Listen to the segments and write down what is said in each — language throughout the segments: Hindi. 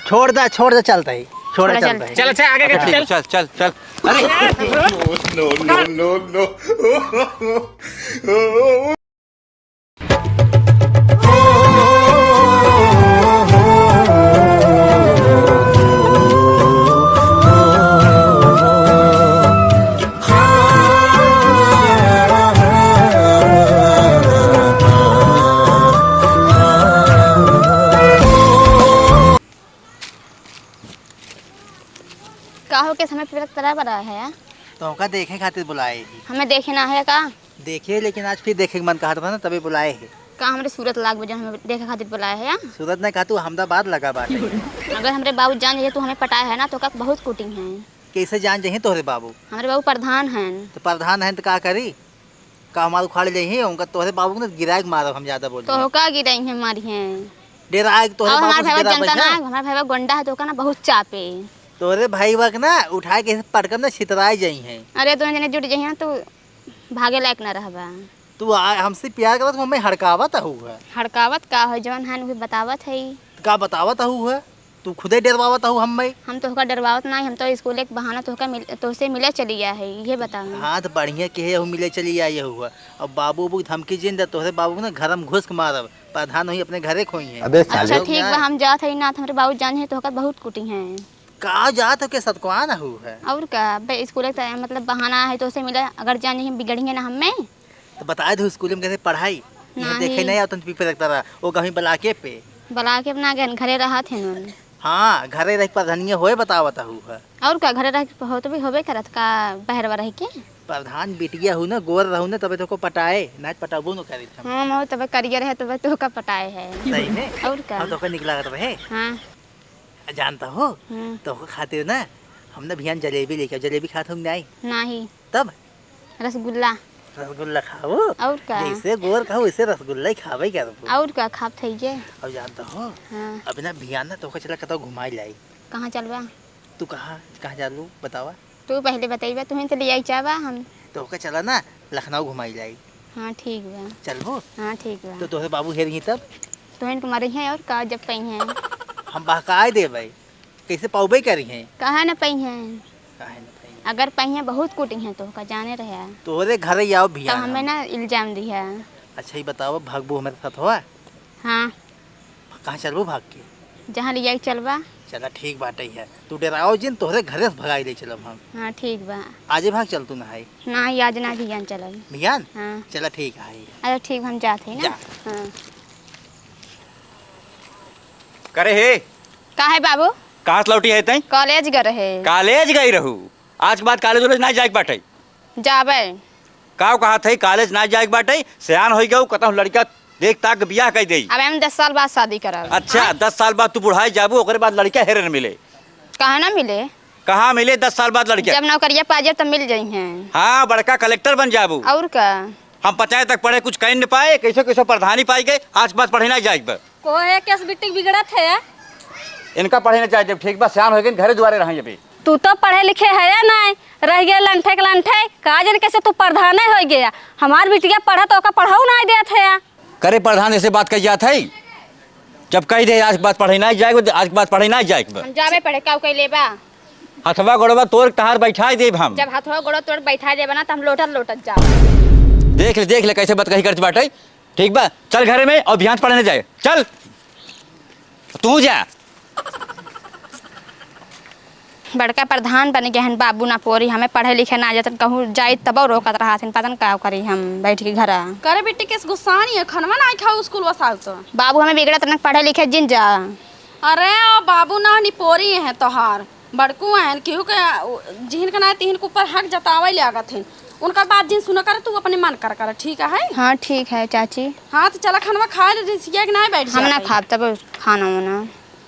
छोड़ दे चलता है छोड़ चलता है। चल अच्छा आगे के चल चल चल चल। अरे नो नो नो नो। काहो के समय पे तरह बड़ा है तो का देखे खातिर बुलाए ही हमें देखे ना है का देखिए, लेकिन आज फिर देखे के मन कहा था ना तभी बुलाए है। का हमारे सूरत लाग बजे हमें देखे खातिर बुलाया है सूरत ने कहा तू अहमदाबाद लगा बात है। अगर हमारे बाबू जान जाए तो हमें पटाया है ना तो का बहुत कुटिंग है। कैसे जान जाही तोहरे बाबू? हमारे बाबू प्रधान हैं। तो प्रधान है तो का करी का हमारे उखाड़ जाही उनका तोहरे बाबू ने गिरा के मारो। हम ज्यादा बोल तो का गिराई है हमारी हैं डेरा तोहरे और बाबू हमारे से भाई डेरा जनता ना बैठा। हमारे भाई गोंडा है तो का ना बहुत चापे। तोहरे भाई वक ना उठा के पटकम ना छितराई जाई है। अरे दोनों जने जुट जाइए ना तो भागे लायक ना रहबा। तू हमसे प्यार करत हमें हड़कावत हुआ हड़कावत का है जवन है वही बतावत है। का बतावत हुआ तू खुदे डरवावत हूँ हम हम तो होका डरवावत ना हम तो स्कूल एक बहाना तो से मिले चली गया है ये बताओ। हाँ तो बढ़िया के है मिले चली आई हुआ। अब बाबू बू धमकी जिन दे तोहरे बाबू ना घर में घुस के मारब प्रधान हुई अपने घरे खोई है। अच्छा ठीक बा हम जात है ना हमारे बाबू जान है तो होका बहुत कुटी है। का जात हो के सतकुआ ना हुआ और का स्कूल मतलब बहाना है तो उसे मिला अगर जान हम बिगड़ेंगे ना हमें तो बताए दो स्कूल में कैसे पढ़ाई यहाँ नहीं। देखे नहीं आता पीपे रखता रहा वो कहीं बलाके पे बुला के अपना घरे रहा थे न। हाँ घरे रह प्रधानिया होए बतावता हुआ। और का घरे रह हो तो भी होबे करत का बहरवा रह के प्रधान बिटिया हूँ ना गोर रहू ना तबे तो को पटाए नाच पटाबो न करी हम। हां मो तब करियर है तब तो का पटाए है सही में और का हम तो को निकला करत रहे हां जानता हो तो को खातिर ना हमने भियान जलेबी लेके जलेबी खात हम नहीं नहीं तब रसगुल्ला रसगुल्ला खाओ और का जैसे गोर खाओ वैसे रसगुल्ला ही खावे क्या और का खाप थइए। अब जानता हो हां अब ना भियान ना तो को चला कतो घुमाई लाई। कहां चलबा तू कहाँ कहाँ चालू बतावा तू पहले बताइबा तुम्हें तो ले आई चाहबा हम तो का चला ना लखनऊ घुमाई लाई। हां ठीक बा चलबो हां ठीक बा तो तोहरे बाबू हेरी तब तुम्हें तुम्हारे हैं और का जब पई हैं हम बहकाए दे भाई कैसे पाउबे करी हैं कहा न पई हैं काहे न भाई अगर पई हैं बहुत कुटी हैं तो का जाने रहे तोहरे घर ही आओ तो भियान हमें हम। ना इल्जाम दिया। अच्छा ही बताओ भागबो हमारे साथ हुआ हाँ कहाँ चलबो भाग के जहाँ ले जाए चलबा। चला ठीक बाटे है तू डराओ जिन तोहरे घरे से भगाई ले चलब हम। हाँ ठीक बा आजे भाग चल तू नहाई ना ही आज ना भी जान चलल। भियान हाँ चला ठीक है अरे ठीक हम जाते हैं ना। जा। हाँ करे हे का है बाबू कहाँ से लौटी है तई कॉलेज गए रहे कॉलेज गई रहू आज के बाद कॉलेज वॉलेज ना जाए के बाटे जाबे का कहा थे कॉलेज ना जाए के बाटे सियान हो गई कतहु लड़का देख ताक बियाह कर दे। अब हम 10 साल बाद शादी करब। अच्छा 10 साल बाद तू बुढ़ाई जाबू ओकरे बाद लड़का हेरे न मिले कहा ना मिले कहाँ मिले 10 साल बाद लड़का जब नौकरिया पा जाए तब मिल जाई हैं। हाँ बड़का कलेक्टर बन जाबू और का हम 50 तक पढ़े कुछ कह न पाए कैसे कैसे प्रधानी पाई गए आज के बाद पढ़े ना जाए को है केस बिटिक बिगड़त है। इनका पढ़े ना चाहिए ठीक बा सियान हो गए घरे दुआरे रहे अभी तू तो पढ़े लिखे है या नहीं रह गया लंठे के लंठे का जन कैसे तू प्रधान हो गया हमार बिटिया पढ़ा तो पढ़ाऊ नहीं देत है। करे प्रधान ऐसे बात कही जात है जब कही दे आज के बाद पढ़े ना जाए आज के बाद पढ़े ना जाए हम जाबे पढ़े का कई लेबा हथवा गोड़वा तोड़ तहार बैठा देब हम जब हाथवा गोड़ो तोड़ बैठा देबा ना त हम लोटत जाओ। देख ले कैसे बात कही करती बाटे ठीक बा चल घरे में और बिहान पढ़ने जाए चल तू जा। बड़का प्रधान बन गए हैं बाबू ना पोरी हमें पढ़े लिखे ना जाते कहूँ जाए तब रोकत रहा थे पता का करी हम बैठ के घर करे बेटी केस गुस्सा नहीं है खनवा ना खाओ स्कूल वसाल तो बाबू हमें बिगड़त न पढ़े लिखे जिन जा। अरे ओ बाबू ना नि पोरी है तोहार बड़कू हैं केहू के जिहन का ना तिहन के ऊपर हक जतावे लागत हैं उनका बात जिन सुना कर तू अपने मन कर ठीक है। हाँ ठीक है चाची। हाँ तो चला खनवा खा ले रिसिया के ना बैठ हम ना खाब तब खाना वाना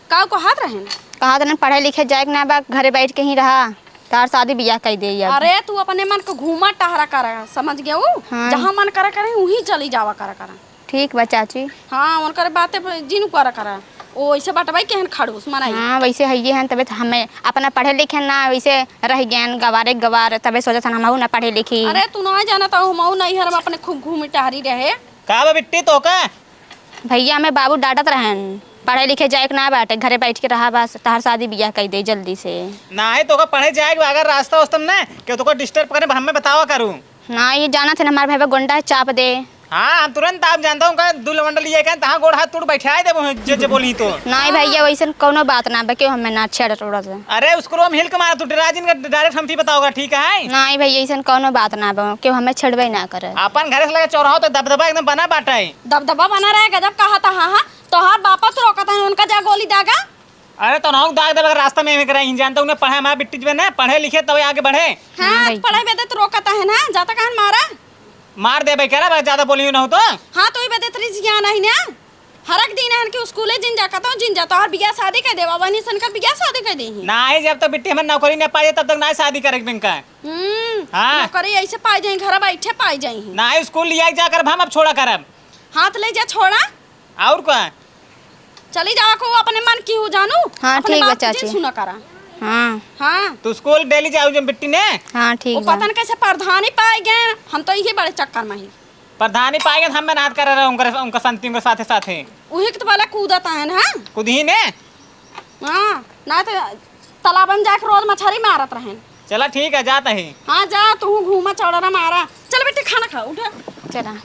का को हाथ रहे कहा था पढ़े लिखे जाए ना बा घरे बैठ के ही रहा तार शादी बियाह कर दे। अरे तू अपने मन को घूमा टहरा कर समझ गया वो हाँ। जहाँ मन करा करे वहीं चली जावा करा ठीक बा चाची। हाँ उनकर बातें जिन करा ओ ऐसे बटवाई केहन खड़ूस मनाई। हाँ वैसे है ये हैं तबे हमें अपना पढ़े लिखे ना वैसे रह गए गवार तबे सोचा था हम ना पढ़े लिखी। अरे तू ना जाना तो हम नहीं हर अपने खूब घूमी टहरी रहे का बा बिट्टी तो का भैया हमें बाबू डांटत रहन पढ़े लिखे जाए ना बाटे, घरे बैठ के रहा बस, तहार शादी बियाह कर दे जल्दी से। ना है तो पढ़े जाएगा अगर रास्ता उस्तम ना कि तो डिस्टर्ब करे हमें बतावा करूँ। ना ये जाना थे हमारे भाई गुंडा चाप दे। हाँ हम तुरंत आप जानता हूँ का दूल्हा मंडल ये कहें तहाँ गोड़ हाथ टूट बैठा दे जे बोली तो। नहीं भैया वैसे कोनो बात ना क्यों हमें ना छेड़ थोड़ा सा। अरे उसको हम हिल के मारा तू डराजिन का डायरेक्ट हम भी बताओगा ठीक है। नहीं भैया ऐसा कोनो बात ना क्यों हमें छेड़बे ना करे। अपन घर से लगे चौराहा तो दबदबा एकदम बना बाटा है। दबदबा बना रहेगा जब कहा था हाँ तोहार बापा तो रोका था उनका जा गोली दागा। अरे तो नाउ दाग दे रास्ता में कराई जानता हूँ पढ़े हमारे बिट्टी में ना पढ़े लिखे तब आगे बढ़े। हाँ पढ़े बेदे तो रोका था है ना जाता कहाँ मारा मार दे भाई कह रहा ज्यादा बोली ना हो तो। हाँ तो बेदे तरी जिया नहीं ना हरक दिन है कि स्कूले जिन जाता हूँ जिन जाता और बिया शादी कर देवा वनी सन का बिया शादी कर दी ना है जब तक बिट्टी हमें नौकरी न पाए तब तक ना शादी करे बिंका। हाँ नौकरी ऐसे पाई जाए घर बैठे पाई जाए ना है स्कूल लिया जाकर हम अब छोड़ा करब हाथ ले जा छोड़ा और क्या चली जावा को अपने मन की हो जानू। हाँ, अपने ठीक है बाप की चाची। जिन सुना करा। हाँ हाँ तू स्कूल डेली जाऊ जब बिट्टी ने। हाँ वो ठीक पता नहीं कैसे प्रधान ही पाए गए हम तो यही बड़े चक्कर में ही प्रधानी पाएंगे हम मेहनत कर रहे उनका संति उनके साथे साथे वही तो वाला कूदता है ना खुद ही ने। हाँ ना तो तालाब में जाकर रोज मछली मारत रहे। चला ठीक है जाता है। हाँ जा तू घूमा चौड़ा मारा चल बेटे खाना खा उठा चला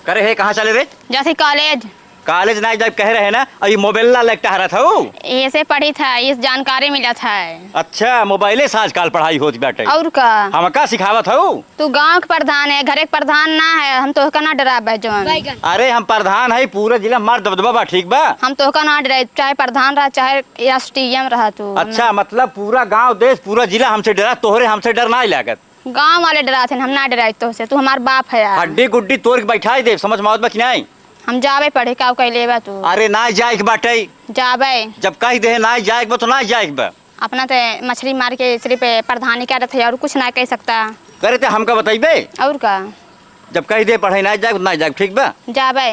करे है कहाँ चले रे? जैसे कॉलेज कॉलेज ना जब कह रहे ना और ये मोबाइल ला लगता रहा था वो। ऐसे पढ़ी था इस जानकारी मिला था। अच्छा मोबाइले से आजकल पढ़ाई होती बैठे। और का हम का सिखावत हो? तू गांव के प्रधान है घर के प्रधान ना है हम तो का ना डराबे जवन। अरे हम प्रधान है पूरे जिला मार दबदबा बा ठीक बा। हम तो का ना डराए चाहे प्रधान रहा चाहे एसडीएम रहा तू। अच्छा मतलब पूरा गांव देश पूरा जिला हमसे डरा तोहरे हमसे डर ना लागत। गांव वाले डराते हम ना डराए तो से तू हमार बाप है यार। हड्डी गुड्डी तोड़ के बैठाई दे समझ में आवत बा कि नहीं? हम जावे पढ़े का कह लेबा तू। अरे ना जाए के बाटे जावे जब कह दे ना जाए के बा तो ना जाए के बा। अपना तो मछली मार के सिर्फ प्रधानी कर रहे थे और कुछ ना कह सकता। करे ते हमका बताइबे और का जब कह दे पढ़ाई ना जाए ना जाए ठीक बा। जावे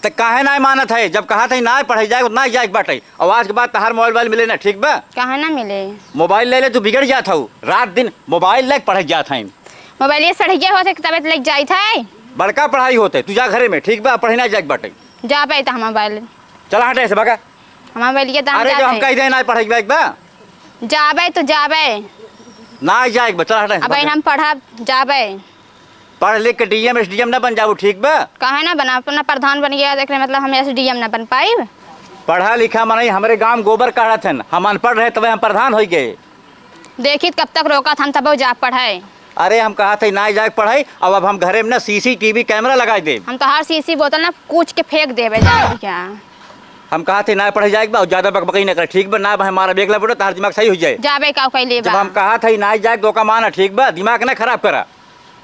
तो काहे ना मानत है जब कहा था ना पढ़ाई जाए ना जाए के बाटे और आज के बाद तहार मोबाइल मिले ना ठीक बा। कहा ना मिले मोबाइल ले ले तू बिगड़ जाता हूँ रात दिन मोबाइल ले पढ़ जाता है। मोबाइल से पढ़िया होते तबियत लग जाई था। बड़का पढ़ाई होते तू जा घरे में ठीक बा पढ़े ना जाए के बाटे। जावे तो हम मोबाइल चला हटे से बगा। हम मोबाइल के दाम अरे जो हम कह दे ना पढ़ाई के बा जावे तो जावे ना जाए के बा चला हटे अब हम पढ़ा जावे पढ़ लिख के डीएम एसडीएम ना बन जाओ ठीक बा। कहे ना बना अपना प्रधान बन गया देख रहे मतलब हम एसडीएम ना बन पाई। पढ़ा लिखा माने हमारे गांव गोबर काढ़त हन हम अनपढ़ रहे तब हम प्रधान हो गए। देखी कब तक रोका था हम तब जा पढ़ाए। अरे हम कहा था ना जाए पढ़ाई अब हम घरे में ना सीसीटीवी कैमरा लगा दे। हम तो हर सीसी बोतल ना कूच के फेंक देवे क्या। हम कहा थे ना पढ़े जाए ज्यादा बकबकी न करे ठीक बा ना हमारा बेगला पड़ो तार दिमाग सही हो जाए। जावे का कहले जब हम कहा था ना जाए तो का माना ठीक बा दिमाग ना खराब करा।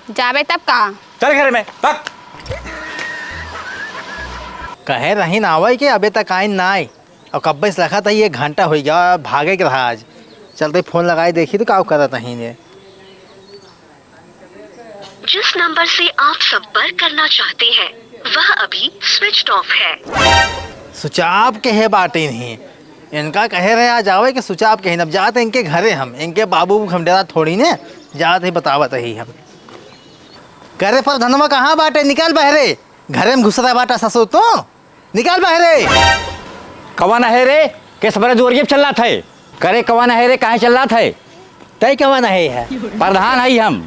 जावे तब का चल घरे में पक कहे रही ना आवे के अबे तक आइन ना आए और कब्बे से रखा था ये घंटा हो गया भागे के रहा आज। चलते फोन लगाए देखी तो क्या करा था ने। जिस नंबर से आप संपर्क करना चाहते हैं वह अभी स्विच ऑफ है। सुचाप के है बाटे नहीं इनका कहे रहे आज आवे के सुचाप के अब जाते इनके घरे हम इनके बाबू हम डरा थोड़ी ने जाते ही बतावत ही हम करे पर धनवा कहाँ बाटे निकल बहरे घरे में घुस रहा बाटा ससुर तो निकल बहरे। कवाना है रे किस बड़े जोर चल रहा था करे कवाना है रे कहाँ चल रहा था तय कवाना है प्रधान है हम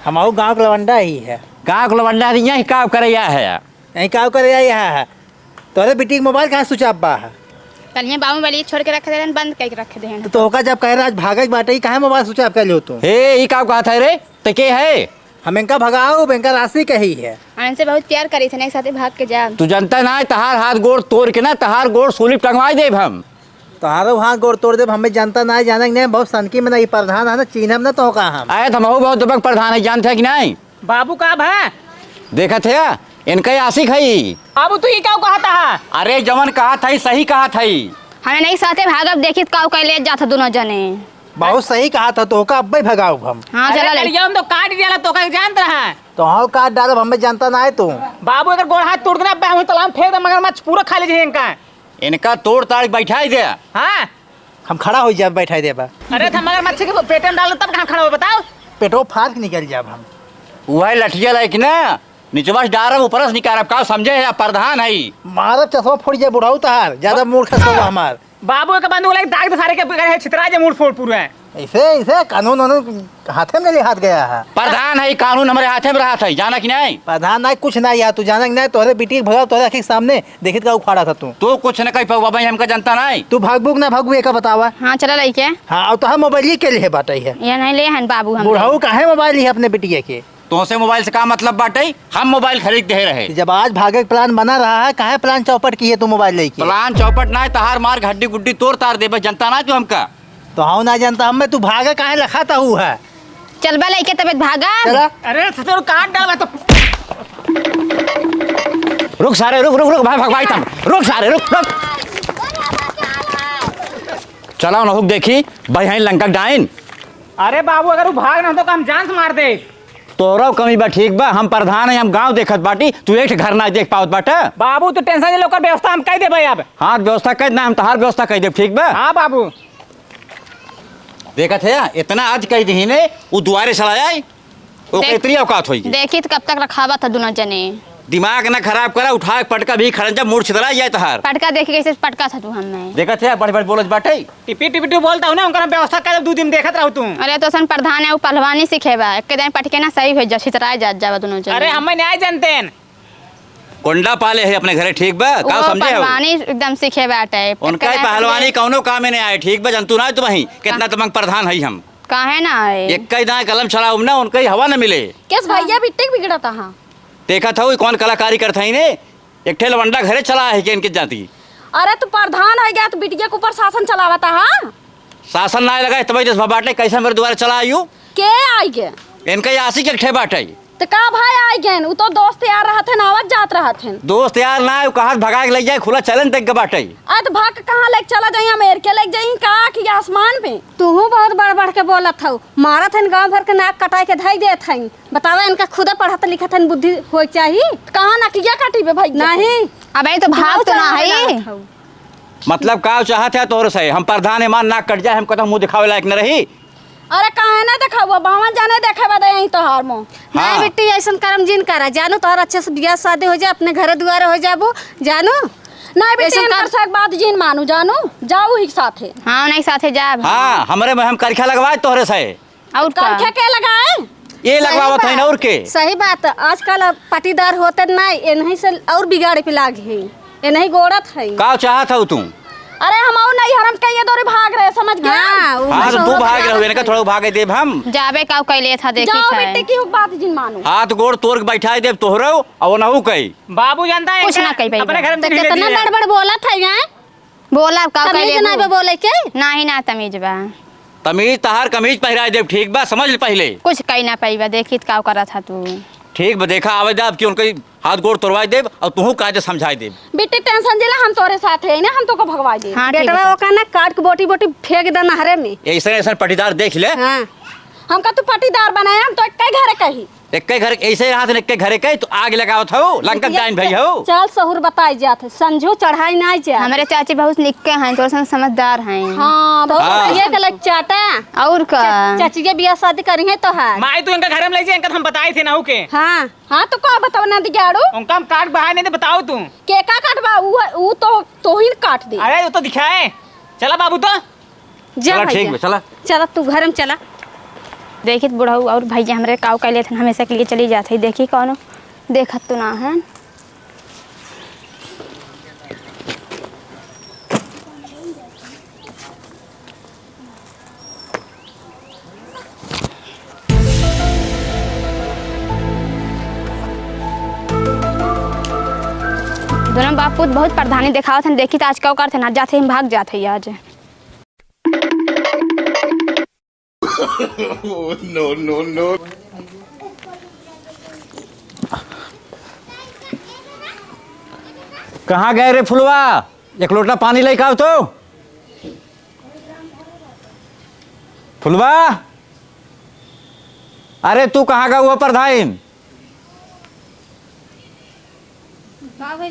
हमारे गाँव का लवंडा ही है। गाँव को लवंडा यहाँ काम करे है यहीं काम करे यहाँ है तोरे बेटी का मोबाइल कहाँ सुचाप बा है कल बाबू वाली छोड़ के रख दे बंद करके रख दे। तो होका जब कह रहा आज भागे बाटे ही कहाँ मोबाइल सुचाप कर लो तुम हे ये काम कहा था रे तो के है हम इनका भगाओ इनका राशि कही है उनसे बहुत प्यार करी थे एक साथ भाग के जा। तू जनता ना तहार हाथ गोड़ तोड़ के ना तहार गोड़ सूली टंगवाई दे हम तुम्हारो वहाँ गोड़ तोड़ दे हमें जानता ना है जाने नहीं बहुत सनकी में नहीं प्रधान है ना चीनम ना तो होगा हम आए तो हम बहुत दुबक प्रधान है जानते है कि नहीं? बाबू का है देखा थे इनका आशिक है बाबू तू ये क्या कहा था? अरे जवन कहा था सही कहा था हमें नहीं साथे भागब देखी काऊ कैले जाता दोनों जने बहुत सही कहा था तो होका अब भगाओ हम। हाँ अरे चला कल ये हम तो काट दिया तो कहीं जानता है तो हाँ काट डालो हमें जानता ना है तू बाबू अगर गोड़ हाथ तोड़ के हम तालाब फेंक दे मगरमच्छ पूरा खा लीजिए इनका इनका तोड़ ताड़ बैठाई दे। हाँ हम खड़ा हो जाए बैठा देबा अरे था मगरमच्छ के पेट में डालो तब कहाँ खड़ा हो बताओ पेटो फाड़ के निकल जाब हम वह लठिया लायक ना निचवा से डारब ऊपर से निकारब का समझे है प्रधान है मारब चश्मा फोड़ जाए बुढ़ाऊ तहार ज्यादा मूर्ख सब हमार बाबू के बंदूक लगे दाग दिखारे के छितरा जे मूड फोड़ पूरा है। ऐसे ऐसे कानून वानून हाथे में ले हाथ गया है। प्रधान है कानून हमारे हाथे में रहा था जाना कि नहीं प्रधान ना कुछ ना यार तू जाना कि नहीं तोहरे बेटी के भगा तोहरे आँख के सामने देखित का उखाड़ा था तू कुछ न कही पाऊ भाई हमका जनता नहीं तू भागबुक ना भागबू एक बतावा। हाँ चला लई के हाँ और तोहर मोबाइल के लिए बात है ये नहीं ले हन बाबू हम बुढ़ाऊ काहे मोबाइल है अपने बेटिया के तुमसे मोबाइल से का मतलब बाटे हम मोबाइल खरीद दे रहे जब आज भागे के प्लान बना रहा है काहे प्लान चौपट की है तू मोबाइल लेके प्लान चौपट ना तहार मार हड्डी गुड्डी तोड़ तार दे जनता ना तू हमका तो हाँ ना जानता हम तू भागे काहे लखाता हूँ है चल बा लई के तबियत भागा चला अरे ससुर काट डाल तो रुक सारे रुक रुक रुक भाई भाई तुम रुक सारे रुक रुक चलाओ ना हुक देखी भाई हैं लंका डाइन। अरे बाबू अगर वो भाग ना तो हम जान से मार दे। तोरा कमी बा ठीक बा हम प्रधान है हम गांव देखत बाटी तू एक घर ना देख पावत बाटा बाबू तो टेंशन ले लोकर व्यवस्था हम कह दे भाई अब। हाँ व्यवस्था कर ना हम तहार व्यवस्था कर दे ठीक बा। हाँ बाबू देखत है इतना आज कह दी ने वो दुआरे चलाया वो देख- कितनी औकात होगी देखी तो कब तक रखावा था दोनों जने दिमाग ना खराब करा उठा के पटका भी खड़ंजा मूड छितरा जाए तहार पटका देख के कैसे पटका था तू हमें देखत है बड़ बड़ बोलत बाटे टिपी टिपी टू बोलता हूँ ना उनका व्यवस्था कर 2 दिन देखत रहू तू। अरे तो सन प्रधान है वो पहलवानी सिखेबा एक दिन पटके ना सही भेज छितराए जा जावा दोनों जने अरे हम नहीं जानते हैं। कोंडा पाले है अपने घरे ठीक बा का वो समझे हो पहलवानी एकदम सिखे बाटे उनका ही पहलवानी कौनो काम में नहीं आए ठीक बा जंतु ना तुम ही कितना तुम प्रधान है हम काहे ना आए एक कई दाएं कलम चलाऊ ना उनका ही हवा न मिले केस भैया बिट्टी बिगड़ा था हाँ देखा था वो कौन कलाकारी करता ही ने एक ठे लवंडा घरे चला है कि इनकी जाती अरे तू प्रधान है गया तो बिटिया के ऊपर शासन चलावा था हाँ शासन ना लगा तब दस बाटे कैसे मेरे द्वारा चला आयु के आई गे इनका ही आशी के ठे बाटे तो का भाई आई गए वो तो दोस्त यार रहा थे आवाज जात रहा थे दोस्त यार ना कहा भगा के ले जाए खुला चलन तक के बाटे आज भाग कहाँ लेके चला जाई अमेरिका लेके जाई का कि आसमान पे तू बहुत बढ़ बढ़ के बोला था मारा था गांव भर के नाक कटाई के धाई दे था बतावा इनका खुदा पढ़ा लिखा था बुद्धि हो चाहिए कहाँ ना किया काटी बे भाई नहीं अब तो भाग तो ना है मतलब का चाहत है तोर से हम प्रधान है मान नाक कट जाए हम कदम मुंह दिखावे लायक न रही अरे कहे ना देखा बावन जाने देखे बता यही तोहार मो हाँ। नहीं बेटी ऐसा कर्म जिन करा जानू तोहर अच्छे से बियाह शादी हो जाए अपने घरे दुआरे हो जाबू जानू नहीं बेटी इनकर से बात जिन मानू जानू जाऊ ही साथे हाँ नहीं साथे जा हाँ हमरे में हम करखा लगवाए तोहरे से और का करखे के लगाए ये लगवावत है और के सही बात आजकल पटीदार होते नहीं इन्हीं से और बिगाड़े पे लाग है इन्हीं गोड़त है का चाहत हो तू अरे हम और नहीं हरम के ये दौरे भाग रहे समझ गए हाँ तो तू भाग रहे हो थोड़ा भागे देव हम जाबे का कैले था देखी जाओ था बेटी की बात जिन मानू हाथ गोड़ तोड़ के बैठा देव तोहरो और नहु कई बाबू जानता है कुछ ना कही भाई अपने घर में तो ले कितना लिया। बड़बड़ बोला था यहाँ बोला का तमीज कैले नहीं बे बोले के नहीं ना तमीज बा तमीज तहार कमीज पहरा देव ठीक बा समझ ले पहले कुछ कही ना पाई देखी का करा था तू ठीक बा देखा आवे देव कि उनके हाथ गोड़ तोड़वाई देव और तू कायदे समझाई देव बेटी टेंशन जिला हम तोरे साथ है ना हम तो को भगवा दे हाँ, ठीक बेटवा है। वो कहना काट के बोटी बोटी फेंक दे नहरे में ऐसे ऐसा पटीदार देख ले हाँ हमका तू पटीदार बनाया हम तो कई घरे कही एक घर ऐसे हाथ ने एक घरे कई तो आग लगावत हो लंका डाइन भई हो चल सहूर बताई जात संजो चढ़ाई नहीं जा हमारे चाची बहुत निक्के हैं थोड़ा सा समझदार हैं हाँ बहुत हाँ। ये गलत चाटा और का चाची के बियाह शादी करी है तो है माई तू इनका घर में ले जाए इनका हम बताए थे ना के हाँ हाँ तो का बताओ ना दिगाड़ू उनका हम काट बहा नहीं दे बताओ तू। के का काटवा ऊ तो ही काट दे अरे वो तो दिखाए चला बाबू तो जा चला ठीक भैया बा चला चला तू घर में चला देखी बुढ़ऊ और भैया हमारे काव कैले थे हमेशा के लिए चली जाते देखी कौन देखत तो ना है दोनों बाप पुत बहुत प्रधानी दिखावत हैं देखी तो आज कौ करते ना जाते हम भाग जाते आज Oh, no, no, no. कहाँ गए रे फुलवा एक लोटा पानी लेके आओ तो फुलवा अरे तू कहाँ का हुआ प्रधान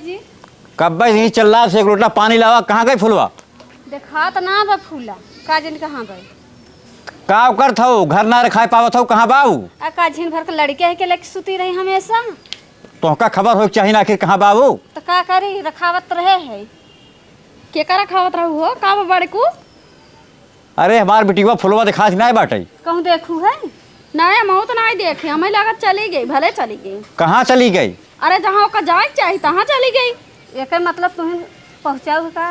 जी कब भाई नहीं चल रहा से एक लोटा पानी लावा कहाँ गए फुलवा देखा तो ना बा फूला काजन कहाँ भाई का कर था घर ना रखा पावत हो कहाँ बाऊ काजिन भर के लड़के है के लेके सुती रही हमेशा तोहका खबर हो चाहिए ना आखिर कहाँ बाबू। तो का करी रखावत रहे है के का रखावत रहू हो का बड़कू अरे हमार बेटीवा फुलवा दिखा ना बाटे। कहूँ देखू है नया महू तो नहीं देखे हमें लागत चली गई भले चली गई। कहाँ चली गई? अरे जहाँ ओका जाए चाहिए तहाँ चली गई। एक मतलब तुम्हें पहुँचाऊ का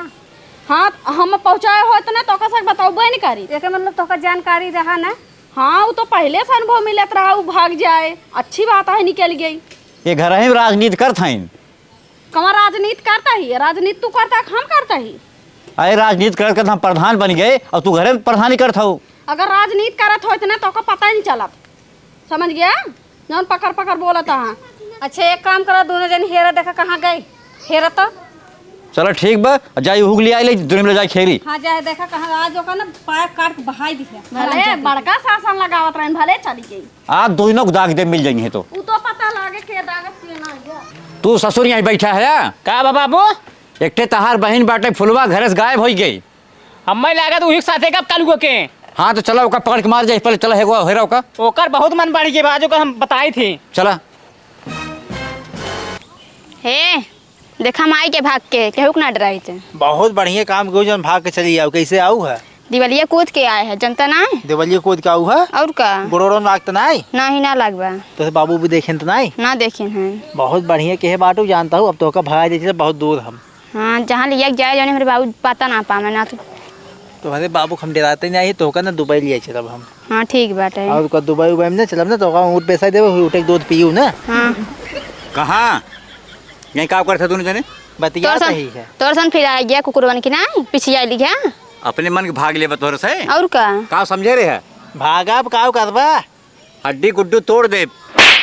हाँ हम पहुँचाए हो तो ना तो सक बताऊबे नहीं करी एक मतलब तो जानकारी रहा ना। हाँ वो तो पहले से अनुभव मिलत रहा वो भाग जाए अच्छी बात है निकल गई। ये घर ही राजनीति करत हईन। कमा राजनीति करता ही राजनीति तू करता हम करता ही। अरे राजनीति करत करत हम प्रधान बन गए और तू घरे में प्रधानी करत हो। अगर राजनीति करत हो ना तो पता ही नहीं चलत समझ गया जौन पकड़ पकड़ बोलत हाँ। अच्छा एक काम करा दोनों जन हेरा देखा कहाँ गए हेरा तो चलो ठीक बा जाई हुग ले आई ले दुनिया में जाई खेरी। हाँ जाए देखा कहाँ आज ओका ना पाया काट के बहाई दिखे भले बड़का शासन लगावत रहन भले चली गई। आज दोनों को दाग दे मिल जाएंगे तो उ तो पता लागे के दागत के ना गया। तू ससुर यहाँ बैठा है का बा बाबू एकटे तहार बहन बाटे फुलवा घर से गायब हो गई। हमें लागत उही साथे कब कालू के। हाँ तो चलो ओका पकड़ के मार जाए पहले चला है हेरा ओका ओकर बहुत मन बढ़ गई बाजू का हम बताई थी। चला। हे देखा माई के भाग के केहू के ना डराई थे। बहुत बढ़िया काम करो जन भाग के चली आओ कैसे आऊ है दिवलिया कूद के आए है जनता ना देवलिया कूद के आऊ है और का गोड़ों में लागत नहीं ना ही ना लगवा तो बाबू भी देखें तो नहीं ना देखे हैं। बहुत बढ़िया के बाटू जानता हूँ अब तो का भगा देती बहुत दूर हम। हाँ जहाँ लिया के जाए जाने मेरे बाबू पता ना पावे ना तो। तुम्हारे बाबू हम डराते नहीं तो का ना दुबई लिया चलब हम। हाँ ठीक बाटे और का दुबई उबई में ना चलब ना तो ऊँट पैसा देवे उठे दूध पीऊ ना। हाँ कहाँ यही काम करते दोनों जने बतिया सही है तोर सन फिर आ गया कुकुर बन के ना पीछे आई लिखा अपने मन के भाग ले बतौर से और का समझे रहे है भागा काव करबा हड्डी गुड्डू तोड़ दे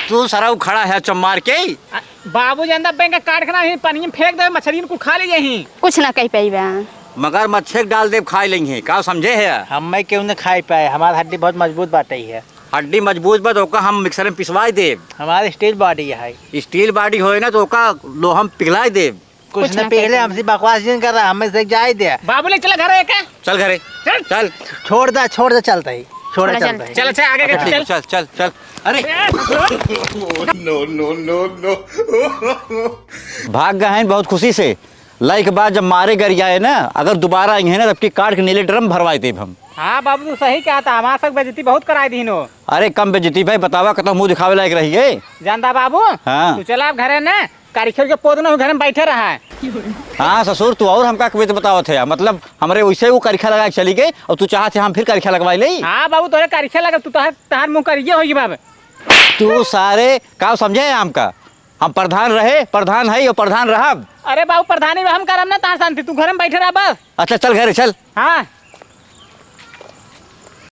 तू सराउ खड़ा है चमार के। बाबू जनता बैंक का काट खाना पानी में फेंक दे मछली को खा ली यही कुछ ना कह पाई बा मगर मच्छर डाल दे खा लेंगे का समझे है। हम क्यों न खाई पाए हमारी हड्डी बहुत मजबूत बाटे है। हड्डी मजबूत बा तो ओका हम मिक्सर में पिसवाई दे। हमारी स्टील बॉडी है स्टील बॉडी होए ना तो ओका लोहा में पिघलाई दे। कुछ न पहले हमसे बकवास जिन कर रहा हमें से जाए दे बाबू ले चला घर एक चल घरे चल चल छोड़ दे चलता ही छोड़ चल, चलता ही चल अच्छा आगे अच्छा, के ठीक, चल चल चल चल अरे no, no, no, no. भाग गए हैं बहुत खुशी से लाई के बाद जब मारे गर आए ना अगर दोबारा आएंगे ना तब की काट के नीले ड्रम भरवाए थे हम। हाँ बाबू तू सही कहा था हमारा सब बेइज्जती बहुत कराई दी नो। अरे कम बेइज्जती भाई बतावा कतो मुंह दिखावे लायक रही है जानता बाबू हाँ। तू चला घरे ना कारीखर के पोद ना घर में बैठे रहा है। हाँ ससुर तू और हमका कविता बताओ थे मतलब हमरे वैसे वो करीखा लगा के चली गई और तू चाहते हम फिर करीखा लगवाई ले। हाँ बाबू तोरे कारीखर लगा तू तहार मुँह करिए होगी बाबू। तू सारे का समझे हमका हम प्रधान रहे प्रधान है और प्रधान रहा। अरे बाबू प्रधानी हम करम ना तहार शांति तू घर में बैठे रहा बस। अच्छा चल घरे चल। हाँ